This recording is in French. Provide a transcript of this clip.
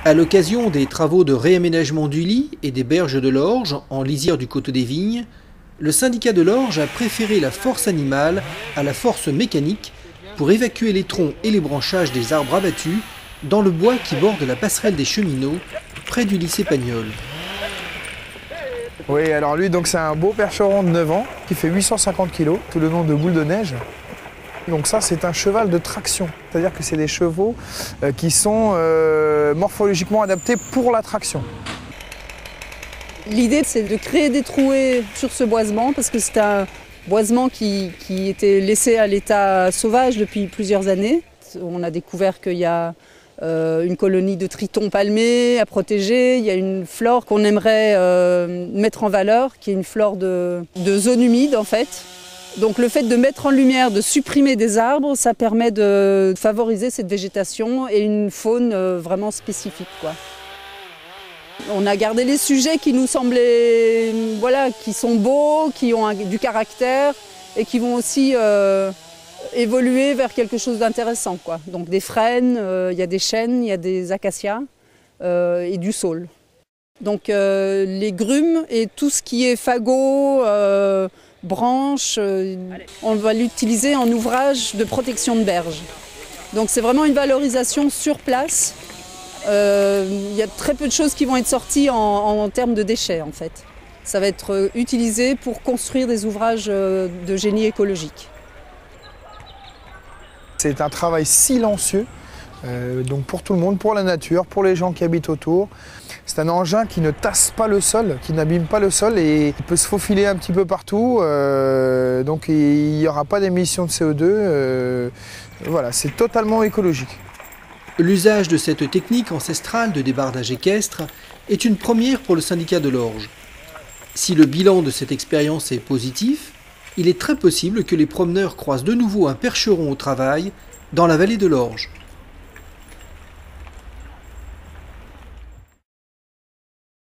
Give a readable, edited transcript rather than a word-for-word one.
À l'occasion des travaux de réaménagement du Lit et des berges de l'Orge, en lisière du Coteau des Vignes, le syndicat de l'Orge a préféré la force animale à la force mécanique pour évacuer les troncs et les branchages des arbres abattus dans le bois qui borde la passerelle des cheminots, près du lycée Pagnol. Oui, alors lui, donc c'est un beau percheron de 9 ans qui fait 850 kg, tout le nom de boule de neige. Donc ça, c'est un cheval de traction, c'est-à-dire que c'est des chevaux qui sont morphologiquement adaptés pour la traction. L'idée, c'est de créer des trouées sur ce boisement, parce que c'est un boisement qui était laissé à l'état sauvage depuis plusieurs années. On a découvert qu'il y a une colonie de tritons palmés à protéger. Il y a une flore qu'on aimerait mettre en valeur, qui est une flore de zone humide en fait. Donc le fait de mettre en lumière, de supprimer des arbres, ça permet de favoriser cette végétation et une faune vraiment spécifique, quoi. On a gardé les sujets qui nous semblaient, voilà, qui sont beaux, qui ont du caractère et qui vont aussi évoluer vers quelque chose d'intéressant, quoi. Donc des frênes, il y a des chênes, il y a des acacias et du saule. Donc les grumes et tout ce qui est fagots, branches, on va l'utiliser en ouvrage de protection de berge. Donc c'est vraiment une valorisation sur place. Il y a très peu de choses qui vont être sorties en termes de déchets en fait. Ça va être utilisé pour construire des ouvrages de génie écologique. C'est un travail silencieux, donc pour tout le monde, pour la nature, pour les gens qui habitent autour. C'est un engin qui ne tasse pas le sol, qui n'abîme pas le sol et il peut se faufiler un petit peu partout. Donc il n'y aura pas d'émissions de CO2. Voilà, c'est totalement écologique. L'usage de cette technique ancestrale de débardage équestre est une première pour le syndicat de l'Orge. Si le bilan de cette expérience est positif, il est très possible que les promeneurs croisent de nouveau un percheron au travail dans la vallée de l'Orge.